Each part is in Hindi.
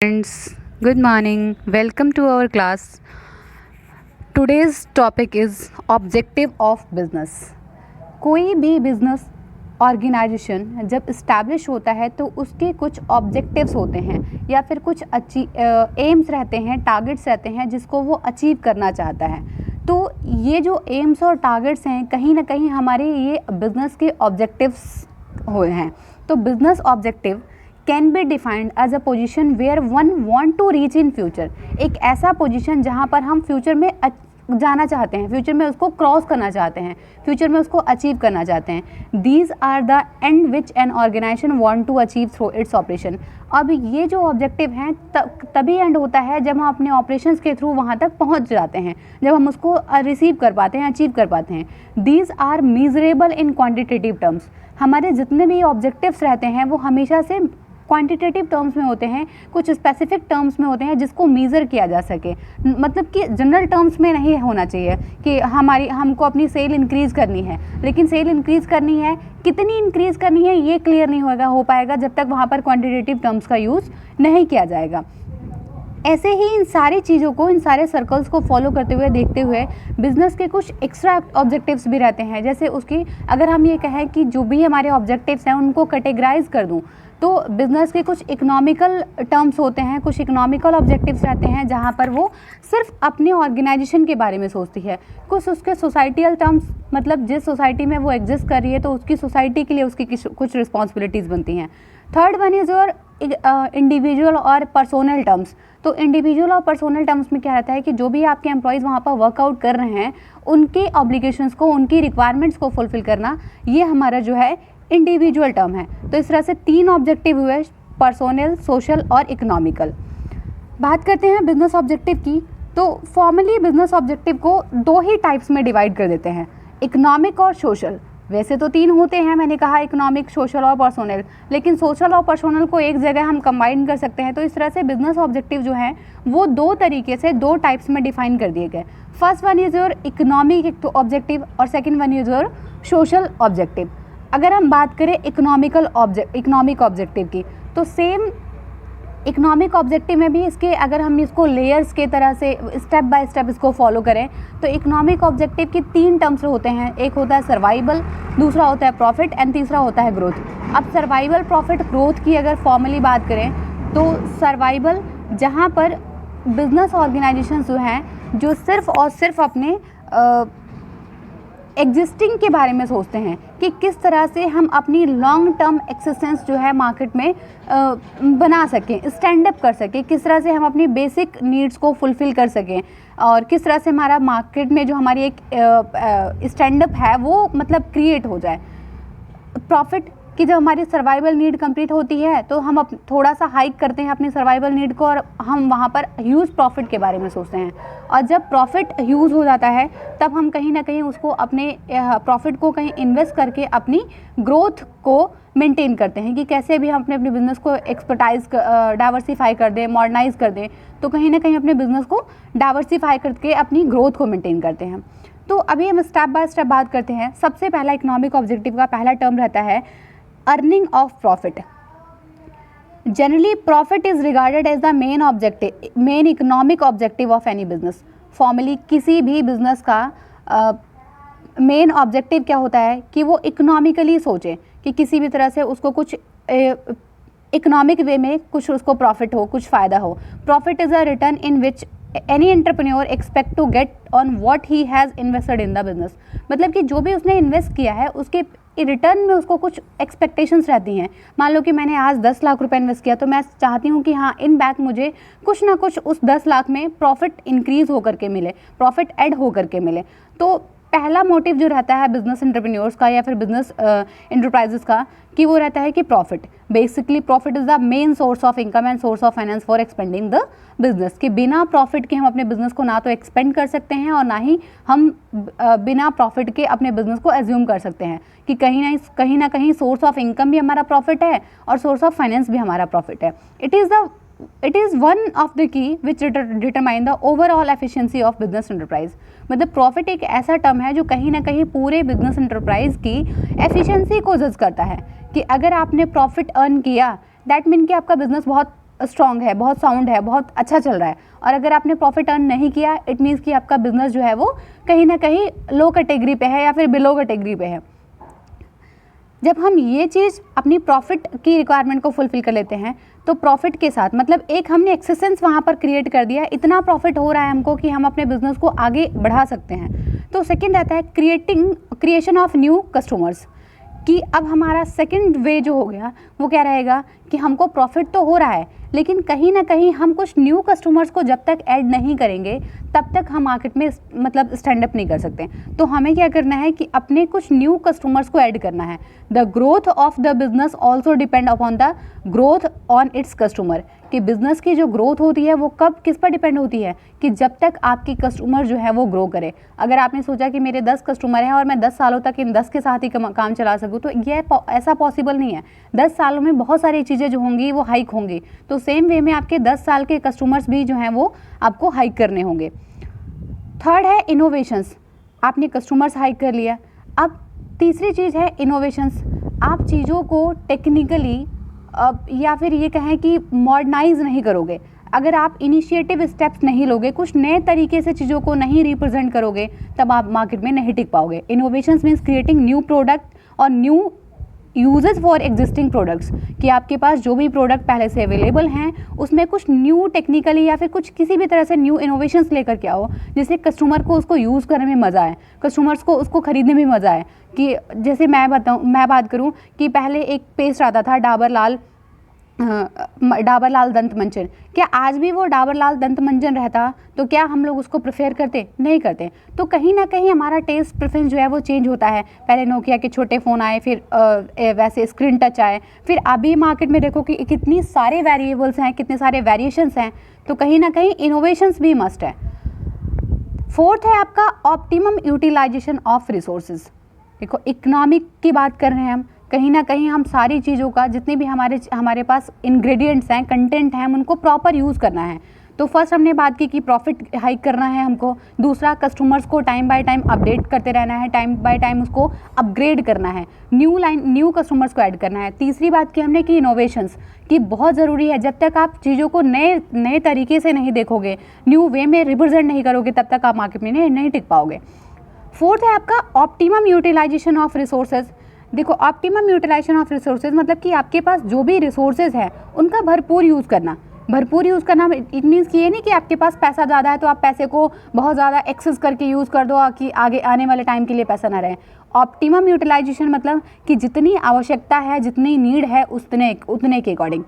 Friends, good morning. Welcome to our class. Today's topic is objective of business. कोई भी बिजनेस ऑर्गेनाइजेशन जब इस्टेब्लिश होता है तो उसके कुछ ऑब्जेक्टिव्स होते हैं या फिर कुछ एम्स रहते हैं, टारगेट्स रहते हैं जिसको वो अचीव करना चाहता है। तो ये जो एम्स और टारगेट्स हैं कहीं ना कहीं हमारे ये बिजनेस के ऑब्जेक्टिव्स हुए हैं। तो business objective can be defined as a position where one want to reach in future. एक ऐसा पोजीशन जहाँ पर हम फ्यूचर में जाना चाहते हैं, फ्यूचर में उसको क्रॉस करना चाहते हैं, फ्यूचर में उसको अचीव करना चाहते हैं। These are the end which an organization want to achieve through its operation. अब ये जो ऑब्जेक्टिव हैं तभी एंड होता है जब हम अपने ऑपरेशंस के थ्रू वहाँ तक पहुँच जाते हैं, जब हम उसको रिसीव कर पाते हैं, अचीव कर पाते हैं। These are measurable in quantitative terms. हमारे जितने भी ऑब्जेक्टिव्स रहते हैं वो हमेशा से क्वांटिटेटिव टर्म्स में होते हैं, कुछ स्पेसिफिक टर्म्स में होते हैं जिसको मीज़र किया जा सके। मतलब कि जनरल टर्म्स में नहीं होना चाहिए कि हमको अपनी सेल इंक्रीज़ करनी है, लेकिन सेल इंक्रीज़ करनी है, कितनी इंक्रीज़ करनी है ये क्लियर नहीं हो पाएगा जब तक वहाँ पर क्वांटिटेटिव टर्म्स का यूज़ नहीं किया जाएगा। ऐसे ही इन सारी चीज़ों को, इन सारे सर्कल्स को फॉलो करते हुए, देखते हुए बिज़नेस के कुछ एक्स्ट्रा ऑब्जेक्टिव्स भी रहते हैं। जैसे उसकी अगर हम ये कहें कि जो भी हमारे ऑब्जेक्टिव्स हैं उनको कैटेगराइज कर दूं, तो बिज़नेस के कुछ इकोनॉमिकल टर्म्स होते हैं, कुछ इकोनॉमिकल ऑब्जेक्टिव्स रहते हैं जहाँ पर वो सिर्फ अपने ऑर्गेनाइजेशन के बारे में सोचती है। कुछ उसके सोसाइटियल टर्म्स, मतलब जिस सोसाइटी में वो एग्जिस्ट कर रही है तो उसकी सोसाइटी के लिए उसकी कुछ रिस्पॉन्सिबिलिटीज़ बनती हैं। Third one is your individual और पर्सोनल टर्म्स। तो इंडिविजुअल और पर्सोनल टर्म्स में क्या रहता है कि जो भी आपके एम्प्लॉयज़ वहाँ पर वर्कआउट कर रहे हैं उनके ऑब्लिगेशंस को, उनकी रिक्वायरमेंट्स को फुलफ़िल करना, ये हमारा जो है इंडिविजुअल टर्म है। तो इस तरह से 3 ऑब्जेक्टिव हुए, पर्सोनल, सोशल और इकोनॉमिकल। बात करते हैं बिजनेस ऑब्जेक्टिव की। तो फॉर्मली बिजनेस ऑब्जेक्टिव को 2 ही टाइप्स में डिवाइड कर देते हैं, इकोनॉमिक और सोशल। वैसे तो 3 होते हैं, मैंने कहा इकोनॉमिक, सोशल और पर्सोनल, लेकिन सोशल और पर्सोनल को एक जगह हम कंबाइन कर सकते हैं। तो इस तरह से बिजनेस ऑब्जेक्टिव जो हैं वो 2 तरीके से 2 टाइप्स में डिफाइन कर दिए गए। First one is your economic objective और second one is your social objective. अगर हम बात करें इकोनॉमिक ऑब्जेक्टिव की, तो सेम इकोनॉमिक ऑब्जेक्टिव में भी इसके, अगर हम इसको लेयर्स के तरह से स्टेप बाय स्टेप इसको फॉलो करें तो इकोनॉमिक ऑब्जेक्टिव की 3 टर्म्स होते हैं। एक होता है सर्वाइवल, दूसरा होता है प्रॉफिट एंड तीसरा होता है ग्रोथ। अब सर्वाइवल, प्रॉफिट, ग्रोथ की अगर फॉर्मली बात करें तो सर्वाइवल, जहाँ पर बिजनेस ऑर्गेनाइजेशन जो हैं जो सिर्फ और सिर्फ अपने एग्जिस्टिंग के बारे में सोचते हैं कि किस तरह से हम अपनी लॉन्ग टर्म एक्सिस्टेंस जो है मार्केट में बना सकें, स्टैंड अप कर सकें, किस तरह से हम अपनी बेसिक नीड्स को फुलफ़िल कर सकें और किस तरह से हमारा मार्केट में जो हमारी एक स्टैंड अप है वो मतलब क्रिएट हो जाए। प्रॉफिट कि जब हमारी सर्वाइवल नीड कंप्लीट होती है तो हम थोड़ा सा हाइक करते हैं अपनी सर्वाइवल नीड को और हम वहाँ पर ह्यूज प्रॉफिट के बारे में सोचते हैं। और जब प्रॉफिट ह्यूज हो जाता है तब हम कहीं ना कहीं उसको अपने प्रॉफिट को कहीं इन्वेस्ट करके अपनी ग्रोथ को मेंटेन करते हैं कि कैसे भी हम अपने बिज़नेस को एक्सपर्टाइज डाइवर्सिफाई कर दें, मॉडर्नाइज कर दें। तो कहीं ना कहीं अपने बिज़नेस को डाइवर्सिफाई करके अपनी ग्रोथ को मेंटेन करते हैं। तो अभी हम स्टेप बाय स्टेप बात करते हैं। सबसे पहला इकोनॉमिक ऑब्जेक्टिव का पहला टर्म रहता है earning of profit. Generally profit is regarded as the main economic objective of any business. Formally किसी भी बिजनेस का मेन ऑब्जेक्टिव क्या होता है कि वो इकोनॉमिकली सोचे कि किसी भी तरह से उसको कुछ इकोनॉमिक वे में कुछ उसको प्रॉफिट हो, कुछ फ़ायदा हो। Profit is a return in which any entrepreneur expect to get on what he has invested in the business. मतलब कि जो भी उसने इन्वेस्ट किया है उसके रिटर्न में उसको कुछ एक्सपेक्टेशंस रहती हैं। मान लो कि मैंने आज 10 लाख रुपए इन्वेस्ट किया तो मैं चाहती हूँ कि हाँ, इन बैक मुझे कुछ ना कुछ उस 10 लाख में प्रॉफिट इंक्रीज़ होकर के मिले, प्रॉफिट ऐड होकर के मिले। तो पहला मोटिव जो रहता है बिजनेस एंटरप्रेन्योर्स का या फिर बिजनेस एंटरप्राइजेस का कि वो रहता है कि profit, basically profit is the main source of income and source of finance for expanding the business. कि बिना प्रॉफिट के हम अपने बिजनेस को ना तो एक्सपेंड कर सकते हैं और ना ही हम बिना प्रॉफिट के अपने बिजनेस को एज्यूम कर सकते हैं कि कहीं ना कहीं सोर्स ऑफ इनकम भी हमारा प्रॉफिट है और सोर्स ऑफ फाइनेंस भी हमारा प्रॉफिट है। It is one of the key which determine the overall efficiency of business enterprise. मतलब प्रॉफिट एक ऐसा टर्म है जो कहीं ना कहीं पूरे बिजनेस एंटरप्राइज की एफिशिएंसी को जज करता है कि अगर आपने प्रॉफिट अर्न किया दैट मीन कि आपका बिजनेस बहुत स्ट्रॉन्ग है, बहुत साउंड है, बहुत अच्छा चल रहा है, और अगर आपने प्रॉफिट अर्न नहीं किया, इट मीन्स कि आपका बिजनेस जो है वो कहीं ना कहीं लो कैटेगरी पे है या फिर बिलो कैटेगरी पे है। जब हम ये चीज़ अपनी प्रॉफिट की रिक्वायरमेंट को फुलफिल कर लेते हैं, तो प्रॉफिट के साथ मतलब एक हमने एक्सेसेंस वहाँ पर क्रिएट कर दिया, इतना प्रॉफिट हो रहा है हमको कि हम अपने बिजनेस को आगे बढ़ा सकते हैं। तो सेकंड रहता है क्रिएशन ऑफ न्यू कस्टमर्स, कि अब हमारा सेकंड वे जो हो गया वो क्या रहेगा कि हमको प्रॉफिट तो हो रहा है, लेकिन कहीं ना कहीं हम कुछ न्यू कस्टमर्स को जब तक ऐड नहीं करेंगे तब तक हम मार्केट में मतलब स्टैंड अप नहीं कर सकते। तो हमें क्या करना है कि अपने कुछ न्यू कस्टमर्स को ऐड करना है। The growth of the business also depend upon the growth on its customer, कि बिजनेस की जो ग्रोथ होती है वो कब किस पर डिपेंड होती है, कि जब तक आपकी कस्टमर जो है वो ग्रो करे। अगर आपने सोचा कि मेरे 10 कस्टमर हैं और मैं 10 सालों तक इन 10 के साथ ही काम चला सकूँ, तो ये ऐसा पॉसिबल नहीं है। 10 सालों में बहुत सारी चीज़ें जो होंगी वो हाइक होंगी, तो सेम वे में आपके 10 साल के कस्टमर्स भी जो हैं वो आपको हाइक करने होंगे। थर्ड है इनोवेशंस, आपने कस्टमर्स हाइक कर लिया। अब तीसरी चीज़ है इनोवेशंस, आप चीज़ों को टेक्निकली या फिर ये कहें कि मॉडर्नाइज नहीं करोगे। अगर आप इनिशिएटिव स्टेप्स नहीं लोगे, कुछ नए तरीके से चीज़ों को नहीं रिप्रेजेंट करोगे, तब आप मार्केट में नहीं टिक पाओगे। Innovations means creating new product और new uses for existing products, कि आपके पास जो भी प्रोडक्ट पहले से अवेलेबल हैं उसमें कुछ न्यू टेक्निकली या फिर कुछ किसी भी तरह से न्यू इनोवेशंस लेकर के आओ, जिससे कस्टमर को उसको यूज़ करने में मज़ा आए, कस्टमर्स को उसको ख़रीदने में मज़ा आए। कि जैसे मैं बात करूं कि पहले एक पेस्ट आता था डाबर लाल दंत मंजन, क्या आज भी वो डाबर लाल दंत मंजन रहता तो क्या हम लोग उसको प्रेफर करते? नहीं करते। तो कहीं ना कहीं हमारा टेस्ट प्रेफरेंस जो है वो चेंज होता है। पहले नोकिया के छोटे फ़ोन आए, फिर वैसे स्क्रीन टच आए, फिर अभी मार्केट में देखो कि कितनी सारे वेरिएबल्स हैं, कितने सारे वेरिएशंस हैं, तो कहीं ना कहीं इनोवेशंस भी मस्ट है। फोर्थ है आपका ऑप्टिमम यूटिलाइजेशन ऑफ रिसोर्सेज। देखो इकोनॉमिक की बात कर रहे हैं हम, कहीं ना कहीं हम सारी चीज़ों का जितने भी हमारे पास इंग्रेडिएंट्स हैं, कंटेंट हैं, हम उनको प्रॉपर यूज़ करना है। तो फर्स्ट हमने बात की कि प्रॉफिट हाइक करना है हमको। दूसरा, कस्टमर्स को टाइम बाय टाइम अपडेट करते रहना है, टाइम बाय टाइम उसको अपग्रेड करना है, न्यू कस्टमर्स को ऐड करना है। तीसरी बात की हमने कि इनोवेशंस की बहुत ज़रूरी है। जब तक आप चीज़ों को नए तरीके से नहीं देखोगे, न्यू वे में रिप्रेजेंट नहीं करोगे, तब तक आप मार्केट में नहीं टिक पाओगे। फोर्थ है आपका ऑप्टिमम यूटिलाइजेशन ऑफ रिसोर्सेज। देखो ऑप्टिमम यूटिलाइजेशन ऑफ रिसोर्सेज मतलब कि आपके पास जो भी रिसोर्सेज हैं उनका भरपूर यूज़ करना। इट मीन्स कि ये नहीं कि आपके पास पैसा ज़्यादा है तो आप पैसे को बहुत ज़्यादा एक्सेस करके यूज़ कर दो कि आगे आने वाले टाइम के लिए पैसा ना रहे। ऑप्टिमम यूटिलाइजेशन मतलब कि जितनी आवश्यकता है, जितनी नीड है, उतने के अकॉर्डिंग।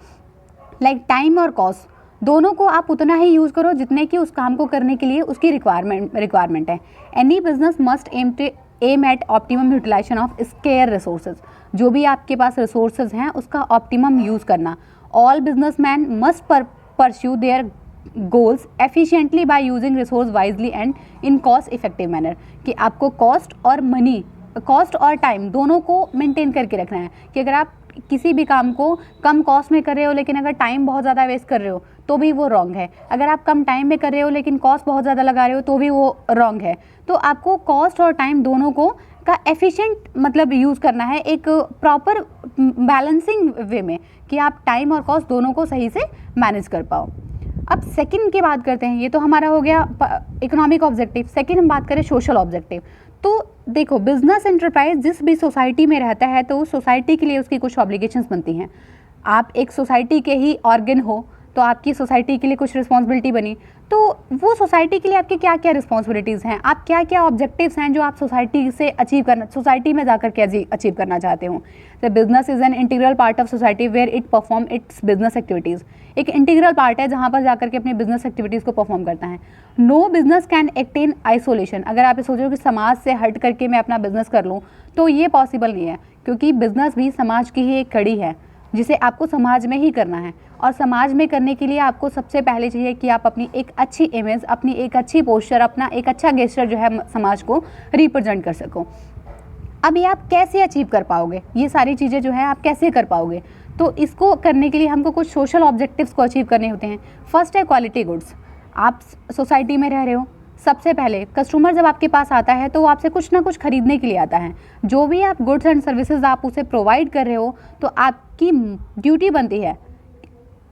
लाइक टाइम और कॉस्ट दोनों को आप उतना ही यूज़ करो जितने कि उस काम को करने के लिए उसकी रिक्वायरमेंट है। Any business must aim at optimum utilization of scarce resources. जो भी आपके पास रिसोर्सेज हैं उसका ऑप्टिमम यूज़ करना। All businessman must pursue their goals efficiently by using resource wisely and in cost effective manner. कि आपको कॉस्ट और टाइम दोनों को मेंटेन करके रखना है। कि अगर आप किसी भी काम को कम कॉस्ट में कर रहे हो लेकिन अगर टाइम बहुत ज़्यादा वेस्ट कर रहे हो तो भी वो रॉन्ग है। अगर आप कम टाइम में कर रहे हो लेकिन कॉस्ट बहुत ज़्यादा लगा रहे हो तो भी वो रॉन्ग है। तो आपको कॉस्ट और टाइम दोनों को का एफिशिएंट मतलब यूज़ करना है, एक प्रॉपर बैलेंसिंग वे में, कि आप टाइम और कॉस्ट दोनों को सही से मैनेज कर पाओ। अब सेकंड की बात करते हैं। ये तो हमारा हो गया इकोनॉमिक ऑब्जेक्टिव। सेकंड हम बात करें सोशल ऑब्जेक्टिव। तो देखो बिजनेस एंटरप्राइज जिस भी सोसाइटी में रहता है तो उस सोसाइटी के लिए उसकी कुछ ऑब्लिगेशंस बनती हैं। आप एक सोसाइटी के ही ऑर्गन हो तो आपकी सोसाइटी के लिए कुछ रिस्पॉन्सिबिलिटी बनी, तो वो सोसाइटी के लिए आपकी क्या क्या रिस्पॉन्सिबिलिटीज़ हैं, आप क्या क्या ऑब्जेक्टिव्स हैं जो आप सोसाइटी में जाकर के अचीव करना चाहते हो। The business is an integral part of society where it perform its business activities. एक इंटीग्रल पार्ट है जहाँ पर जाकर के अपनी बिजनेस एक्टिविटीज़ को परफॉर्म करता है। No business can act in isolation. अगर आप ये सोचो कि समाज से हट करके मैं अपना बिजनेस कर लूँ तो ये पॉसिबल नहीं है, क्योंकि बिजनेस भी समाज की ही एक कड़ी है जिसे आपको समाज में ही करना है। और समाज में करने के लिए आपको सबसे पहले चाहिए कि आप अपनी एक अच्छी इमेज, अपनी एक अच्छी पोस्चर, अपना एक अच्छा गेस्चर जो है समाज को रिप्रेजेंट कर सको। अब ये आप कैसे अचीव कर पाओगे, ये सारी चीज़ें जो है आप कैसे कर पाओगे? तो इसको करने के लिए हमको कुछ सोशल ऑब्जेक्टिव्स को अचीव करने होते हैं। फर्स्ट है क्वालिटी गुड्स। आप सोसाइटी में रह रहे हो, सबसे पहले कस्टमर जब आपके पास आता है तो वो आपसे कुछ ना कुछ खरीदने के लिए आता है। जो भी आप गुड्स एंड सर्विसेज आप उसे प्रोवाइड कर रहे हो तो आपकी ड्यूटी बनती है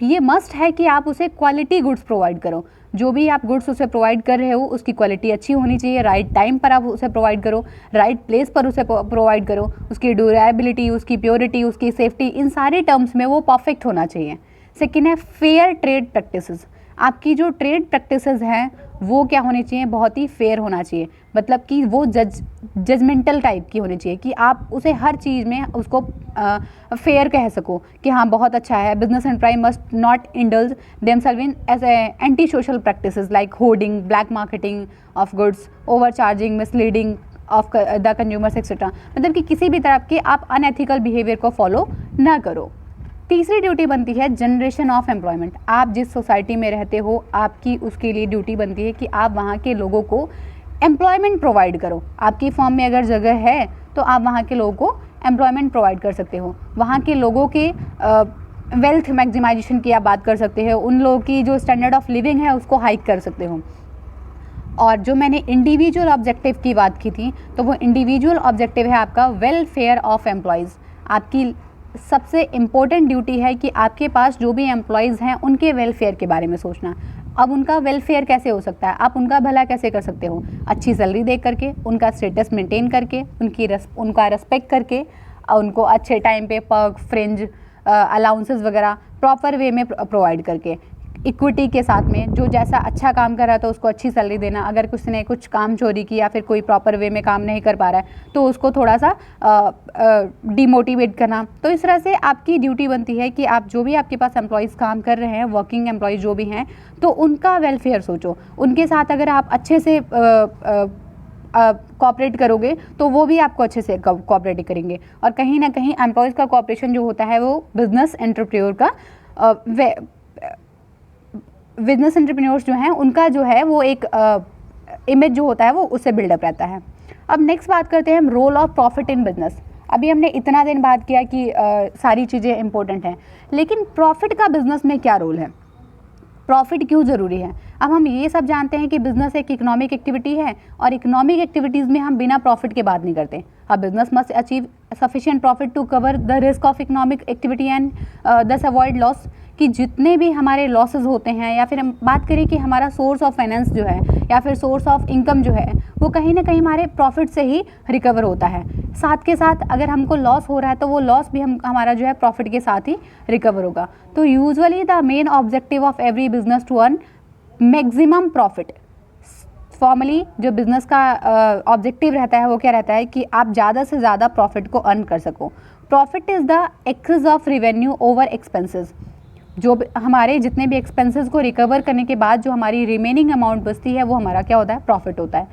ये मस्ट है कि आप उसे क्वालिटी गुड्स प्रोवाइड करो। जो भी आप गुड्स उसे प्रोवाइड कर रहे हो उसकी क्वालिटी अच्छी होनी चाहिए, राइट टाइम पर आप उसे प्रोवाइड करो, राइट प्लेस पर उसे प्रोवाइड करो, उसकी ड्यूरेबिलिटी, उसकी प्योरिटी, उसकी सेफ्टी, इन सारे टर्म्स में वो परफेक्ट होना चाहिए। सेकेंड है फेयर ट्रेड प्रैक्टिसेस। आपकी जो ट्रेड प्रैक्टिसेस हैं वो क्या होनी चाहिए, बहुत ही फेयर होना चाहिए, मतलब कि वो जजमेंटल टाइप की होनी चाहिए कि आप उसे हर चीज़ में उसको फेयर कह सको कि हाँ बहुत अच्छा है। Business enterprise must not indulge themself in as anti social practices like hoarding, black marketing of goods, over charging, misleading of the consumers etcetera. मतलब कि किसी भी तरह के आप अनएथिकल बिहेवियर को फॉलो ना करो। तीसरी ड्यूटी बनती है जनरेशन ऑफ एम्प्लॉयमेंट। आप जिस सोसाइटी में रहते हो आपकी उसके लिए ड्यूटी बनती है कि आप वहाँ के लोगों को एम्प्लॉयमेंट प्रोवाइड करो। आपकी फॉर्म में अगर जगह है तो आप वहाँ के लोगों को एम्प्लॉयमेंट प्रोवाइड कर सकते हो। वहाँ के लोगों के वेल्थ मैक्सिमाइजेशन की आप बात कर सकते हो, उन लोगों की जो स्टैंडर्ड ऑफ लिविंग है उसको हाइक कर सकते हो। और जो मैंने इंडिविजुअल ऑब्जेक्टिव की बात की थी तो वो इंडिविजुअल ऑब्जेक्टिव है आपका वेलफेयर ऑफ एम्प्लॉयज़। आपकी सबसे इम्पोर्टेंट ड्यूटी है कि आपके पास जो भी एम्प्लॉयज़ हैं उनके वेलफेयर के बारे में सोचना। अब उनका वेलफेयर कैसे हो सकता है, आप उनका भला कैसे कर सकते हो, अच्छी सैलरी दे करके, उनका स्टेटस मेंटेन करके, उनका रेस्पेक्ट करके, उनको अच्छे टाइम पे पर्क, फ्रिंज, अलाउंसेस वगैरह प्रॉपर वे में प्रोवाइड करके, इक्विटी के साथ में, जो जैसा अच्छा काम कर रहा है तो उसको अच्छी सैलरी देना। अगर किसी ने कुछ काम चोरी किया या फिर कोई प्रॉपर वे में काम नहीं कर पा रहा है तो उसको थोड़ा सा डिमोटिवेट करना। तो इस तरह से आपकी ड्यूटी बनती है कि आप जो भी आपके पास एम्प्लॉयज़ काम कर रहे हैं, वर्किंग एम्प्लॉयज़ जो भी हैं, तो उनका वेलफेयर सोचो। उनके साथ अगर आप अच्छे से कोऑपरेट करोगे तो वो भी आपको अच्छे से कोऑपरेट करेंगे। और कहीं ना कहीं एम्प्लॉयज़ का कोऑपरेशन जो होता है वो बिजनेस एंटरप्रेन्योर का बिजनेस एंटरप्रेन्योर्स जो हैं उनका जो है वो एक इमेज जो होता है वो उससे बिल्डअप रहता है। अब नेक्स्ट बात करते हैं हम role of profit in business. अभी हमने इतना दिन बात किया कि सारी चीज़ें इंपॉर्टेंट हैं, लेकिन प्रॉफिट का बिजनेस में क्या रोल है, प्रॉफिट क्यों ज़रूरी है। अब हम ये सब जानते हैं कि बिजनेस एक इकोनॉमिक एक्टिविटी है और इकोनॉमिक एक्टिविटीज़ में हम बिना प्रॉफिट के बात नहीं करते। अब business must achieve sufficient profit to cover the risk of economic activity and thus avoid loss. कि जितने भी हमारे लॉसेस होते हैं या फिर हम बात करें कि हमारा सोर्स ऑफ फाइनेंस जो है या फिर सोर्स ऑफ इनकम जो है वो कहीं ना कहीं हमारे प्रॉफिट से ही रिकवर होता है। साथ के साथ अगर हमको लॉस हो रहा है तो वो लॉस भी हमारा जो है प्रॉफिट के साथ ही रिकवर होगा। तो usually the main objective of every business to earn maximum profit. Formally जो बिज़नेस का ऑब्जेक्टिव रहता है वो क्या रहता है कि आप ज़्यादा से ज़्यादा प्रॉफिट को अर्न कर सको। Profit is the excess of revenue over expenses. जो हमारे जितने भी एक्सपेंसेस को रिकवर करने के बाद जो हमारी रिमेनिंग अमाउंट बचती है वो हमारा क्या होता है, प्रॉफिट होता है।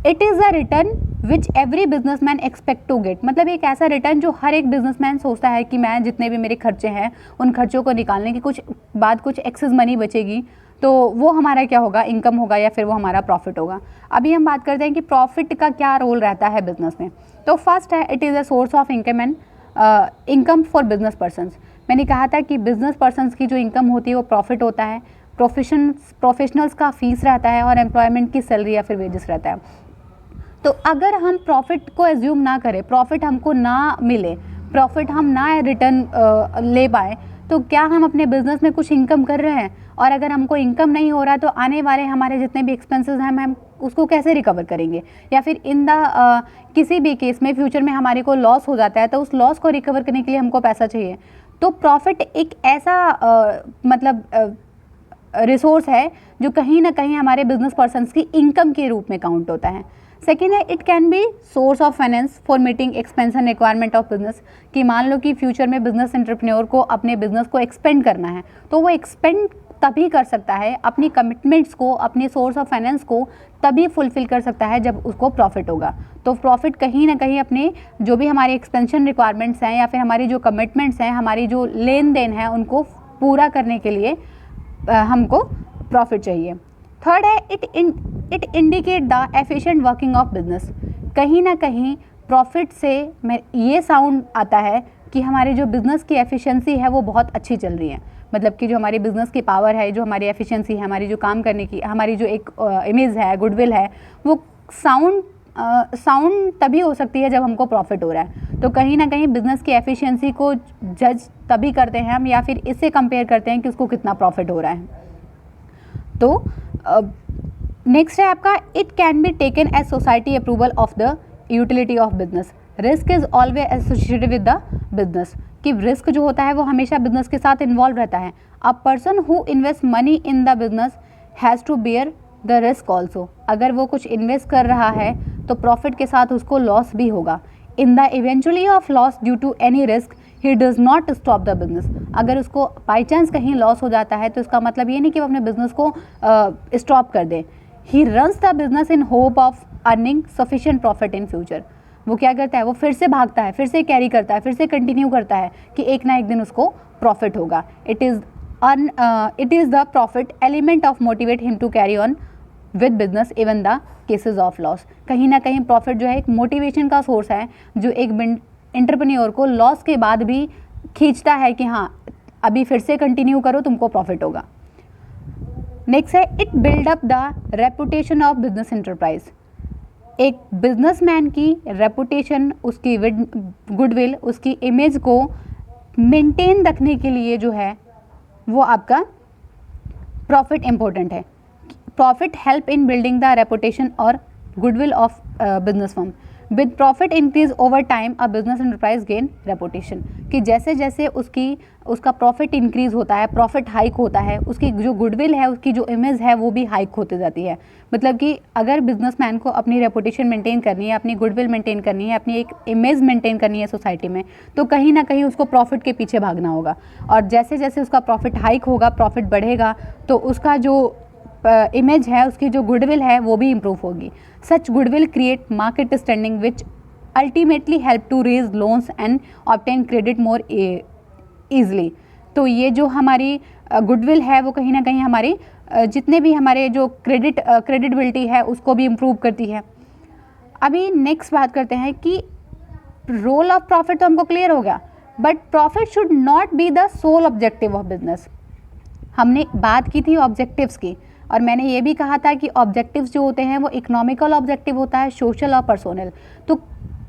It is a return which every businessman expect to get. मतलब एक ऐसा रिटर्न जो हर एक बिजनेसमैन सोचता है कि मैं जितने भी मेरे खर्चे हैं उन खर्चों को निकालने की कुछ एक्सेस मनी बचेगी तो वो हमारा क्या होगा, इनकम होगा या फिर वो हमारा प्रॉफिट होगा। अभी हम बात करते हैं कि प्रॉफिट का क्या रोल रहता है बिजनेस में। तो फर्स्ट है it is a source of income and income for business persons. मैंने कहा था कि बिजनेस पर्सनस की जो इनकम होती है वो प्रॉफिट होता है, प्रोफेशनल्स का फीस रहता है और एम्प्लॉयमेंट की सैलरी या फिर वेजेस रहता है। तो अगर हम प्रॉफिट को एज्यूम ना करें, प्रॉफिट हमको ना मिले, प्रॉफिट हम ना रिटर्न ले पाए, तो क्या हम अपने बिजनेस में कुछ इनकम कर रहे हैं। और अगर हमको इनकम नहीं हो रहा है तो आने वाले हमारे जितने भी एक्सपेंसेस हैं हम उसको कैसे रिकवर करेंगे। या फिर इन द किसी भी केस में फ्यूचर में हमारे को लॉस हो जाता है तो उस लॉस को रिकवर करने के लिए हमको पैसा चाहिए। तो प्रॉफिट एक ऐसा रिसोर्स है जो कहीं ना कहीं हमारे बिजनेस पर्सन्स की इनकम के रूप में काउंट होता है। सेकेंड है it can be source of finance for meeting expansion requirement of business. कि मान लो कि फ्यूचर में बिजनेस एंटरप्रेन्योर को अपने बिजनेस को एक्सपेंड करना है तो वो एक्सपेंड तभी कर सकता है, अपनी कमिटमेंट्स को, अपने सोर्स ऑफ फाइनेंस को तभी फुलफिल कर सकता है जब उसको प्रॉफिट होगा। तो प्रॉफिट कहीं ना कहीं अपने जो भी हमारी एक्सपेंशन रिक्वायरमेंट्स हैं या फिर हमारी जो कमिटमेंट्स हैं, हमारी जो लेन देन है उनको पूरा करने के लिए हमको प्रॉफिट चाहिए। थर्ड है it indicate the efficient working of business. कहीं ना कहीं प्रॉफिट से ये साउंड आता है कि हमारे जो बिज़नेस की एफिशिएंसी है वो बहुत अच्छी चल रही है। मतलब कि जो हमारी बिज़नेस की पावर है, जो हमारी एफिशिएंसी है, हमारी जो काम करने की हमारी जो एक इमेज है, गुडविल है, वो साउंड साउंड तभी हो सकती है जब हमको प्रॉफिट हो रहा है। तो कहीं ना कहीं बिजनेस की एफिशिएंसी को जज तभी करते हैं हम, या फिर इससे कंपेयर करते हैं कि उसको कितना प्रॉफिट हो रहा है। तो नेक्स्ट है आपका, it can be taken as society approval of the utility of business. Risk is always associated with the business, कि रिस्क जो होता है वो हमेशा बिजनेस के साथ इन्वॉल्व रहता है। A person who invest money in the business has to bear the risk also. अगर वो कुछ इन्वेस्ट कर रहा है तो प्रॉफिट के साथ उसको लॉस भी होगा। In the eventually of loss due to any risk he does not stop the business. अगर उसको बाई चांस कहीं लॉस हो जाता है तो इसका मतलब ये नहीं कि वो अपने बिजनेस को स्टॉप कर दे। He runs the business in hope of earning sufficient profit in future. वो क्या करता है, वो फिर से भागता है, फिर से कैरी करता है, फिर से कंटिन्यू करता है कि एक ना एक दिन उसको प्रॉफिट होगा। It is the profit element of motivate him to carry on with business even the cases of loss. कहीं ना कहीं प्रॉफिट जो है एक मोटिवेशन का सोर्स है जो एक एंटरप्रेन्योर को लॉस के बाद भी खींचता है कि हाँ अभी फिर से कंटिन्यू करो, तुमको प्रॉफिट होगा। नेक्स्ट है, it build up the reputation of business enterprise. एक बिजनेसमैन की रेपुटेशन, उसकी गुडविल, उसकी इमेज को मेंटेन रखने के लिए जो है वो आपका प्रॉफिट इम्पोर्टेंट है। Profit help in building the reputation और goodwill of business firm. With profit increase over time a business enterprise gain reputation, कि जैसे जैसे उसका प्रॉफिट इंक्रीज होता है, प्रॉफिट हाइक होता है, उसकी जो गुडविल है, उसकी जो इमेज है वो भी हाइक होती जाती है। मतलब कि अगर बिजनेसमैन को अपनी रेपुटेशन मेंटेन करनी है, अपनी गुडविल मेंटेन करनी है, अपनी एक इमेज मेंटेन करनी है सोसाइटी में, तो कहीं ना कहीं उसको प्रॉफिट के पीछे भागना होगा। और जैसे जैसे उसका प्रॉफिट हाइक होगा, प्रॉफिट बढ़ेगा, तो उसका जो इमेज है, उसकी जो गुडविल है वो भी इम्प्रूव होगी। Such goodwill create market standing which ultimately help to raise loans and obtain credit more easily. तो ये जो हमारी गुडविल है वो कहीं ना कहीं हमारी जितने भी हमारे जो क्रेडिटबिलिटी है उसको भी इम्प्रूव करती है। अभी नेक्स्ट बात करते हैं कि रोल ऑफ प्रॉफिट तो हमको क्लियर हो गया, but profit should not be the sole objective of business. हमने बात की थी ऑब्जेक्टिव्स की, और मैंने ये भी कहा था कि ऑब्जेक्टिव्स जो होते हैं वो इकोनॉमिकल ऑब्जेक्टिव होता है, सोशल और पर्सनल। तो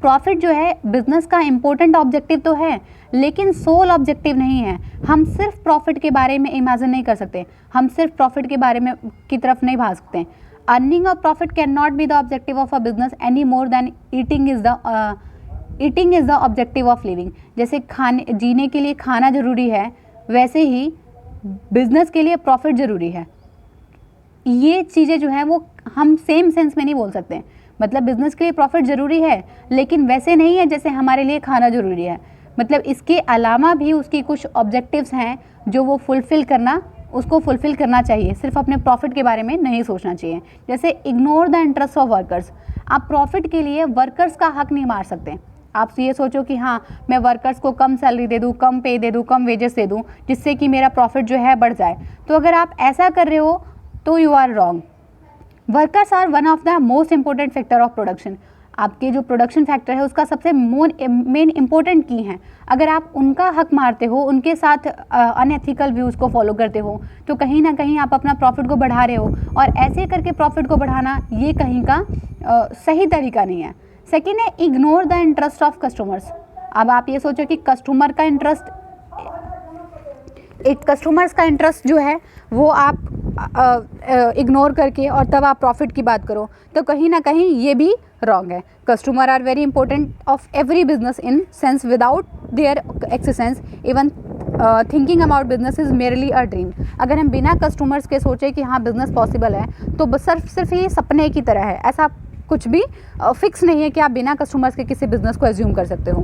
प्रॉफिट जो है बिजनेस का इम्पोर्टेंट ऑब्जेक्टिव तो है, लेकिन सोल ऑब्जेक्टिव नहीं है। हम सिर्फ प्रॉफिट के बारे में इमेजिन नहीं कर सकते, हम सिर्फ प्रॉफिट के बारे में की तरफ नहीं भाग सकते। Earning of profit can not be the objective of a business any more than eating is the objective of living. जैसे जीने के लिए खाना ज़रूरी है, वैसे ही बिजनेस के लिए प्रॉफिट ज़रूरी है। ये चीज़ें जो है वो हम सेम सेंस में नहीं बोल सकते। मतलब बिजनेस के लिए प्रॉफिट ज़रूरी है, लेकिन वैसे नहीं है जैसे हमारे लिए खाना ज़रूरी है। मतलब इसके अलावा भी उसकी कुछ ऑब्जेक्टिव्स हैं जो वो फुलफ़िल करना चाहिए, सिर्फ अपने प्रॉफिट के बारे में नहीं सोचना चाहिए। जैसे ignore the interest of workers. आप प्रॉफिट के लिए वर्कर्स का हक नहीं मार सकते। आप ये सोचो कि हाँ मैं वर्कर्स को कम सैलरी दे दूँ, कम पे दे दूँ, कम वेजेस दे दूँ, जिससे कि मेरा प्रॉफिट जो है बढ़ जाए। तो अगर आप ऐसा कर रहे हो तो you are wrong. Workers are one of the most important factor of production. आपके जो प्रोडक्शन फैक्टर है उसका सबसे मेन इंपॉर्टेंट की हैं। अगर आप उनका हक मारते हो, उनके साथ अनएथिकल व्यूज़ को फॉलो करते हो, तो कहीं ना कहीं आप अपना प्रॉफिट को बढ़ा रहे हो, और ऐसे करके प्रॉफिट को बढ़ाना ये कहीं का सही तरीका नहीं है। सेकेंड है, ignore the interest of customers. अब आप ये सोचो कि कस्टमर्स का इंटरेस्ट जो है वो आप इग्नोर करके और तब आप प्रॉफिट की बात करो, तो कहीं ना कहीं ये भी रॉन्ग है। Customer are very important of every business in sense without their existence even thinking about business is merely a dream. अगर हम बिना कस्टमर्स के सोचे कि हाँ बिजनेस पॉसिबल है तो सिर्फ ये सपने की तरह है। ऐसा कुछ भी फिक्स नहीं है कि आप बिना कस्टमर्स के किसी बिजनेस को एज्यूम कर सकते हो।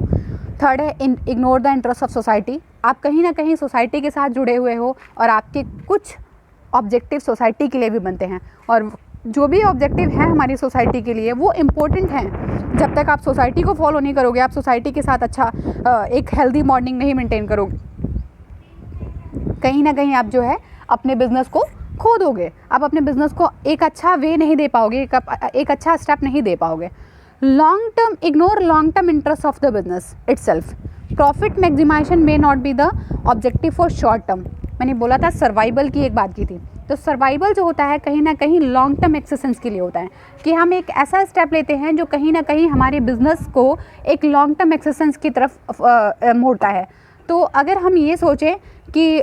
थर्ड है, ignore the interest of society. आप कहीं ना कहीं सोसाइटी के साथ जुड़े हुए हो और आपके कुछ ऑब्जेक्टिव सोसाइटी के लिए भी बनते हैं, और जो भी ऑब्जेक्टिव हैं हमारी सोसाइटी के लिए वो इम्पोर्टेंट हैं। जब तक आप सोसाइटी को फॉलो नहीं करोगे, आप सोसाइटी के साथ अच्छा एक हेल्दी बॉन्डिंग नहीं मेंटेन करोगे, कहीं ना कहीं आप जो है अपने बिजनेस को खो दोगे। आप अपने बिजनेस को एक अच्छा वे नहीं दे पाओगे, एक अच्छा स्टेप नहीं दे पाओगे। Long term, ignore long term interest of the business itself. Profit maximization may not be the objective for short term. मैंने बोला था सर्वाइवल की एक बात की थी, तो सर्वाइवल जो होता है कहीं ना कहीं लॉन्ग टर्म एक्सेसेंस के लिए होता है कि हम एक ऐसा स्टेप लेते हैं जो कहीं ना कहीं हमारे बिजनेस को एक लॉन्ग टर्म एक्सेसेंस की तरफ मोड़ता है। तो अगर हम ये सोचें कि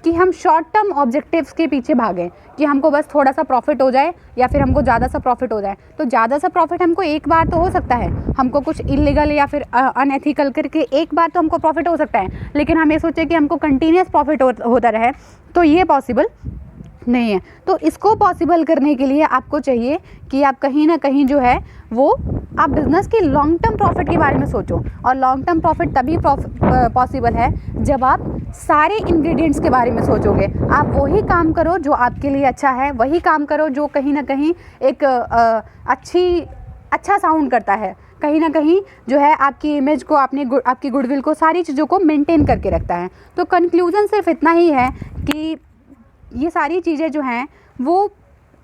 हम शॉर्ट टर्म ऑब्जेक्टिव्स के पीछे भागें कि हमको बस थोड़ा सा प्रॉफिट हो जाए या फिर हमको ज़्यादा सा प्रॉफिट हो जाए, तो ज़्यादा सा प्रॉफिट हमको एक बार तो हो सकता है, हमको कुछ इलीगल या फिर अनएथिकल करके एक बार तो हमको प्रॉफिट हो सकता है, लेकिन हम ये सोचें कि हमको कंटिन्यूस प्रॉफिट होता रहे तो ये पॉसिबल नहीं है। तो इसको पॉसिबल करने के लिए आपको चाहिए कि आप कहीं ना कहीं जो है वो आप बिज़नेस की लॉन्ग टर्म प्रॉफिट के बारे में सोचो, और लॉन्ग टर्म प्रॉफिट तभी पॉसिबल है जब आप सारे इंग्रेडिएंट्स के बारे में सोचोगे। आप वही काम करो जो आपके लिए अच्छा है, वही काम करो जो कहीं ना कहीं एक अच्छा साउंड करता है, कहीं ना कहीं जो है आपकी इमेज को आपकी गुडविल को सारी चीज़ों को मेंटेन करके रखता है। तो कंक्लूजन सिर्फ इतना ही है कि ये सारी चीज़ें जो हैं वो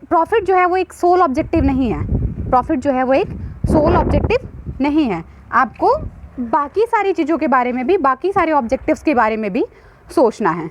प्रॉफिट जो है वो एक सोल ऑब्जेक्टिव नहीं है, प्रॉफिट जो है वो एक सोल ऑब्जेक्टिव नहीं है। आपको बाकी सारी चीज़ों के बारे में भी, बाकी सारे ऑब्जेक्टिव्स के बारे में भी सोचना है।